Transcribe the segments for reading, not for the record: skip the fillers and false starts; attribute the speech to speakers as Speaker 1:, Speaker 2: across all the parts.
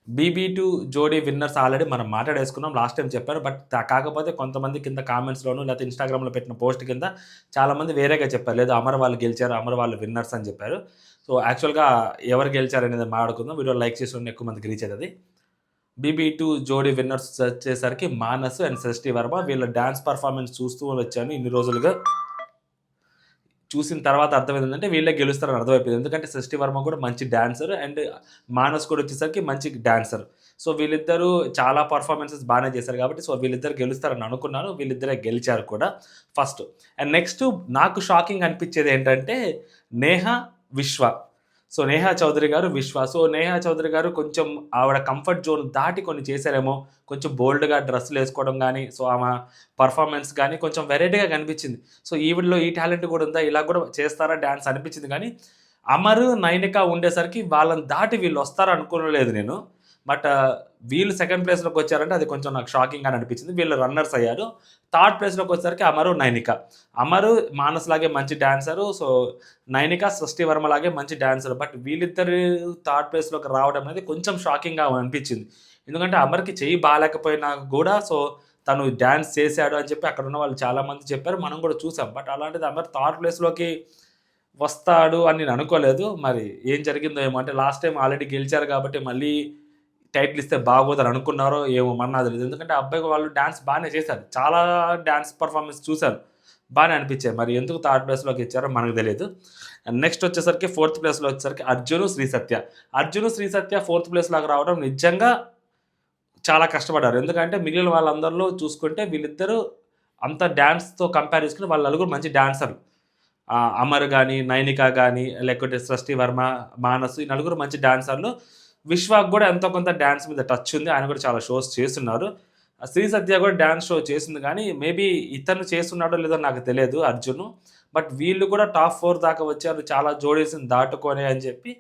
Speaker 1: బీబీ2 జోడీ winners already మనం మాట్లాడేసుకున్నాం. Last time చెప్పాను. బట్ కాకపోతే కొంతమంది కింద కామెంట్స్‌లోను లేకపోతే ఇన్‌స్టాగ్రామ్‌లో పెట్టిన పోస్ట్ కింద చాలామంది వేరేగా చెప్పారు. లేదు అమర్ వాళ్ళు గెలిచారు. అమర్ వాళ్ళు విన్నర్స్ అని చెప్పారు. సో, యాక్చువల్‌గా ఎవరు గెలిచారనేది మాట్లాడుకుందాం. వీడియో లైక్ చేసి ఎక్కువ మందికి రీచ్ అయితది. బీబీ2 జోడీ విన్నర్స్ వచ్చేసరికి మానస్ అండ్ సృష్టి వర్మ. వీళ్ళ డాన్స్ పర్ఫార్మెన్స్ చూస్తూ వచ్చాను ఇన్ని రోజులుగా. చూసిన తర్వాత అర్థమైందంటే వీళ్ళే గెలుస్తారని అర్థమైపోయింది. ఎందుకంటే సృష్టి వర్మ కూడా మంచి డాన్సర్ అండ్ మానస్ కూడా వచ్చేసరికి మంచి డాన్సర్. సో, వీళ్ళిద్దరూ చాలా పర్ఫార్మెన్సెస్ బానే చేశారు కాబట్టి సో, వీళ్ళిద్దరు గెలుస్తారని అనుకున్నాను. వీళ్ళిద్దరే గెలిచారు కూడా ఫస్ట్. అండ్ నెక్స్ట్ నాకు షాకింగ్ అనిపించేది ఏంటంటే నేహ, విశ్వ. సో, నేహా చౌదరి గారు, విశ్వ. సో, నేహా చౌదరి గారు కొంచెం ఆవిడ కంఫర్ట్ జోన్ దాటి కొన్ని చేశారేమో. కొంచెం బోల్డ్‌గా డ్రెస్సులేసుకోవడం గానీ, సో, ఆమె పర్ఫార్మెన్స్ గానీ కొంచెం వెరైటీగా కనిపించింది. సో, ఈవిడలో ఈ టాలెంట్ కూడా ఉందా? ఇలా కూడా చేస్తారా డాన్స్ అనిపించింది కానీ, అమర్, నైనిక ఉండేసరికి వాళ్ళని దాటి వీళ్ళొస్తారు అనుకోలేదు నేను. బట్ వీళ్ళు సెకండ్ ప్లేస్‌లోకి వచ్చారంటే అది కొంచెం నాకు షాకింగ్‌గానే అనిపించింది. వీళ్ళు రన్నర్స్ అయ్యారు. థర్డ్ ప్లేస్‌లోకి వచ్చేసరికి అమరు, నైనిక. అమరు మానస్ లాగే మంచి డాన్సరు. సో, నైనిక సృష్టి వర్మ లాగే మంచి డాన్సర్. బట్ వీళ్ళిద్దరు థర్డ్ ప్లేస్‌లోకి రావడం అనేది కొంచెం షాకింగ్‌గా అనిపించింది. ఎందుకంటే అమర్‌కి చెయ్యి బాలేకపోయినా గూడా సో, తను డాన్స్ చేశాడు అని చెప్పి అక్కడున్న వాళ్ళు చాలామంది చెప్పారు. మనం కూడా చూసాం. బట్ అలాంటిది అమర్ థర్డ్ ప్లేస్‌లోకి వస్తాడు అని నేను అనుకోలేదు. మరి ఏం జరిగిందో ఏమో! అంటే లాస్ట్ టైమ్ ఆల్రెడీ గెలిచారు కాబట్టి మళ్ళీ టైటిల్ ఇస్తే బాగోదని అనుకున్నారో ఏమో మరి నాకు తెలీదు. ఎందుకంటే ఆ అబ్బాయి వాళ్ళు డాన్స్ బానే చేశారు. చాలా డాన్స్ పర్ఫార్మెన్స్ చూసాను. బానే అనిపించాయి. మరి ఎందుకు థర్డ్ ప్లేస్‌లోకి ఇచ్చారో మనకు తెలీదు. నెక్స్ట్ వచ్చేసరికి ఫోర్త్ ప్లేస్‌లో వచ్చేసరికి అర్జున్, శ్రీ సత్య. అర్జున్, శ్రీ సత్య ఫోర్త్ ప్లేస్‌లోకి రావడం నిజంగా చాలా కష్టపడ్డారు. ఎందుకంటే మిగిలిన వాళ్ళందరిలో చూసుకుంటే వీళ్ళిద్దరూ అంత డాన్స్‌తో కంపేర్ చేసుకుంటే వాళ్ళు నలుగురు మంచి డాన్సర్లు. అమర్ గాని, నైనిక గాని, లేకపోతే సృష్టి వర్మ, మానస్ ఈ నలుగురు మంచి డాన్సర్లు. విశ్వాక్ గూడా ఎంతో కొంత డాన్స్ మీద టచ్ ఉంది. ఆయన కూడా చాలా షోస్ చేస్తున్నారు. శ్రీ సత్య కూడా డాన్స్ షో చేసింది గానీ, మేబీ ఇతను చేస్తున్నాడో లేదో నాకు తెలియదు అర్జున్. బట్ వీళ్ళు కూడా టాప్ 4 దాకా వచ్చారు. చాలా జోడీస్‌ని దాటుకొని అని చెప్పి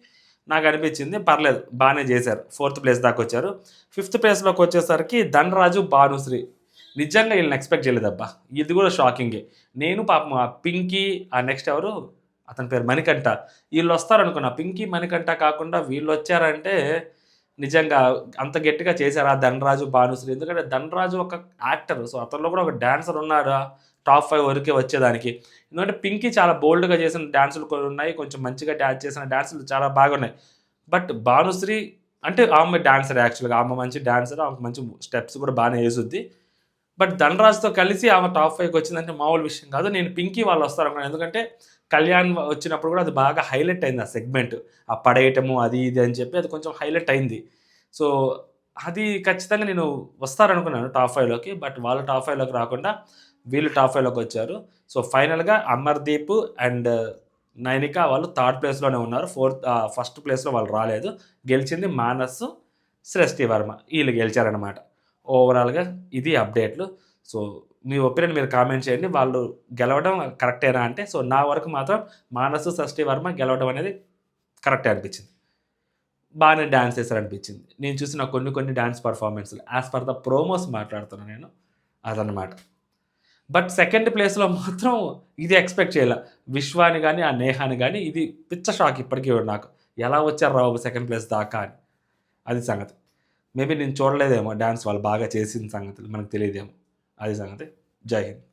Speaker 1: నాకనిపించింది. పర్లేదు బానే చేశారు. ఫోర్త్ ప్లేస్ దాకొచ్చారు. ఫిఫ్త్ ప్లేస్‌లోకొచ్చేసరికి ధనరాజు, భానుశ్రీ. నిజంగా ఈళ్ళని ఎక్స్‌పెక్ట్ చేయలేదబ్బా! ఇది కూడా షాకింగే. నేను పాపం ఆ పింకీ నెక్స్ట్ ఎవరు? అతని పేరు మణికంఠ. ఈళ్ళొస్తారనుకున్నా. పింకీ, మణికంఠ కాకుండా వీళ్ళొచ్చారంటే నిజంగా అంత గట్టిగా చేశారా 'ధనరాజు', 'భానుశ్రీ'? ఎందుకంటే 'ధనరాజు' ఒక యాక్టర్. సో, అతనిలో కూడా ఒక డాన్సర్ ఉన్నాడా టాప్ 5 వరకే వచ్చేదానికి. ఎందుకంటే 'పింకీ' చాలా బోల్డ్‌గా చేసిన డాన్సులు కొన్నున్నాయి. కొంచెం మంచిగా డాన్స్ చేసిన డాన్సులు చాలా బాగున్నాయి. బట్ 'భానుశ్రీ' అంటే ఆమె డాన్సర్ యాక్చువల్‌గా. ఆమె మంచి డాన్సర్. ఆమెకు మంచి స్టెప్స్ కూడా బానే ఏసుద్ది. బట్ 'ధనరాజ్‌తో' కలిసి ఆమె టాప్ 5కి వచ్చిందంటే మామూలు విషయం కాదు. నేను 'పింకీ' వాళ్ళొస్తారనుకున్నాను. ఎందుకంటే 'కళ్యాణ్' వచ్చినప్పుడు కూడా అది బాగా హైలైట్ అయింది ఆ సెగ్మెంట్. ఆ పడేయటము అది ఇది అని చెప్పి అది కొంచెం హైలైట్ అయింది. సో, అది ఖచ్చితంగా నేను వస్తారనుకున్నాను టాప్ 5లోకి. బట్ వాళ్ళు టాప్ 5లోకి రాకుండా వీళ్ళు టాప్ 5లోకొచ్చారు. సో, ఫైనల్‌గా అమర్‌దీప్ అండ్ నైనిక వాళ్ళు థర్డ్ ప్లేస్‌లోనే ఉన్నారు. ఫస్ట్ ప్లేస్‌లో వాళ్ళు రాలేదు. గెలిచింది మానస్, సృష్టి వర్మ. ఈళ్ళు గెలిచారనమాట. ఓవరాల్‌గా ఇది అప్డేట్లు. సో, మీ ఒపీనియన్ మీరు కామెంట్ చేయండి. వాళ్ళు గెలవడం కరెక్టేనా అంటే, సో, నా వరకు మాత్రం మానస్, సృష్టి వర్మ గెలవడం అనేది కరెక్టే అనిపించింది. బానే డాన్స్ చేశారనిపించింది. నేను చూసిన కొన్ని కొన్ని డాన్స్ పర్ఫార్మెన్స్‌లు యాస్ పర్ ద ప్రోమోస్ మాట్లాడుతున్నా నేను. అదనమాట. బట్ సెకండ్ ప్లేస్‌లో మాత్రం ఇది ఎక్స్‌పెక్ట్ చేయల. విశ్వాని గాని, ఆ నేహాని గాని ఇది పిచ్చ షాక్ ఇప్పటికి కూడా నాకు. ఎలా వచ్చార్రా బాబు సెకండ్ ప్లేస్ దాకా అని. అది సంగతి. మేబీ నేను చూడలేదేమో డాన్స్ వాళ్ళు బాగా చేసిన సంగతులు మనకు తెలీదేమో. అది సంగతి. జై హింద్.